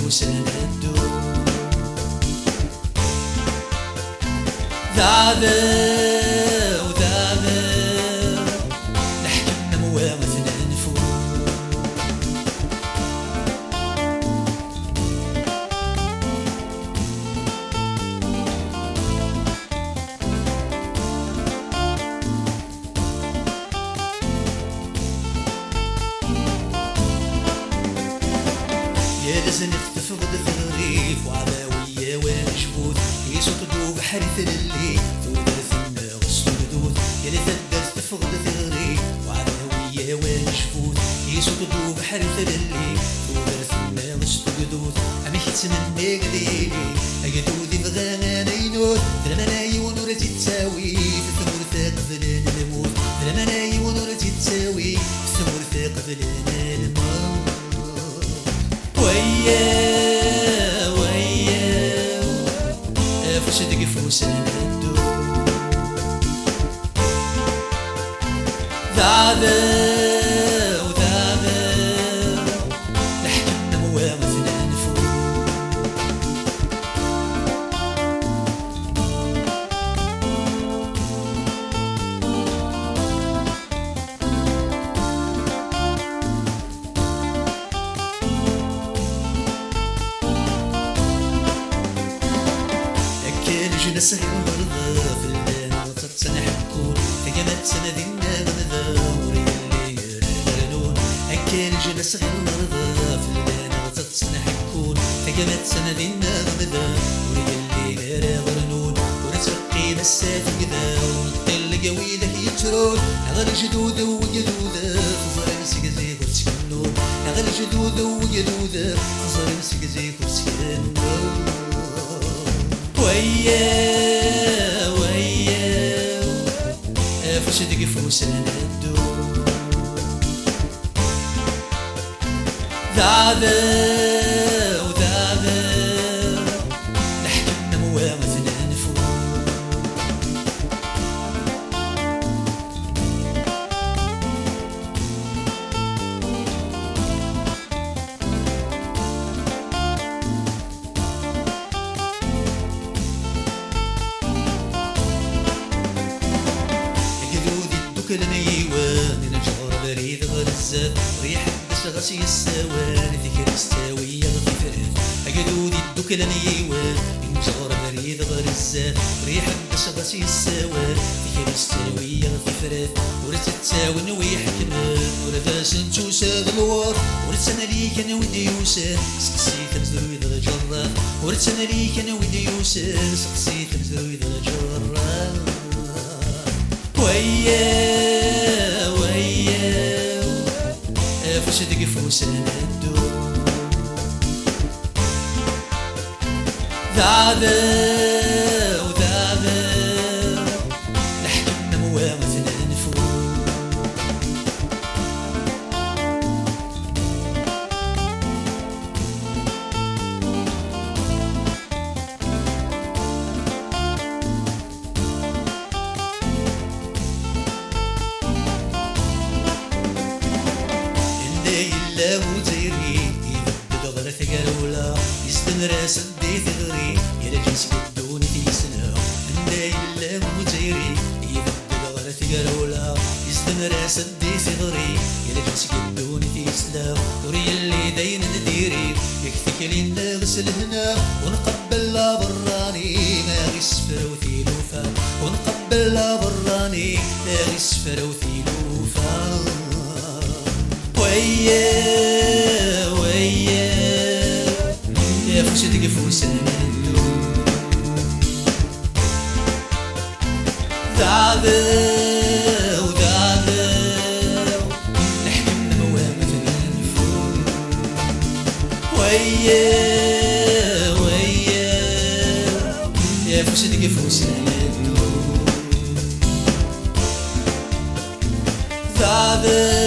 فوسنا الدو ذابو لحكمنا موامثنا نفو يا لازم تفقد الريف وعداوية ونشبوت يسقطوا بحرث الليل ثلثنا والسدود يا لازم تفقد الريف وعداوية ونشبوت يسقطوا بحرث الليل ثلثنا والسدود أمي حتمنى قليلي أجدودي بغانا ينوت ذلمناي ونورتي تساوي في ثمور ثاقب لنا الموت ذلمناي ونورتي تساوي في ثمور ثاقب لنا الموت ويا فوسدق فوسنا الدو ذابو لحكمنا موامثنا نفو نسهل مرضى في الليل وتتسنح حكون تقامت سندنا غنذا وريلي يرغلون أكل جنسهل مرضى في الليل وتتسنح حكون تقامت سندنا غنذا وريلي يرغلون ورتبقي مسات كذا ونطل قويده يترون أغل جدود وجدوده خزر مسكزي وتسكنون أغل جدود وجدوده خزر مسكزي وتسكنون ويا فوسدق فوسنا الدو ذابو لحكمنا موامثنا نفو كلنا يوان نجار بريد غرزات ريح بس غسي السوان ذكر استاوية غفرات أجدودي الدكلنا يوان نجار بريد غرزات ريح بس غسي السوان ذكر استاوية غفرات ورث تساون ويحكمان ورثاس نتوسا الوار ورثنا ليك أنا ودي يوسان سقسيت نزلو إذا جرات ورثنا ليك أنا ودي يوسان سقسيت نزلو إذا جرات ويا فوسدق فوسنا الدو ذابو لحكمنا موامثنا نفو إلا وزيري يبدد غلث قرولا يستمر سدي ثغري يا جنس بدون تيسنا إلا وزيري يبدد غلث قرولا يستمر سدي ثغري يا جنس بدون تيسنا وري اللي داين نديري يكفيك لنا غسل هنا ونقبل لا براني ما غسفر وثيلوفا ونقبل لا براني ما غسفر وثيلوفا ويا فوسدق فوسنا الدو ذابو لحكمنا موامثنا نفو ويا فوسدق فوسنا الدو ذابو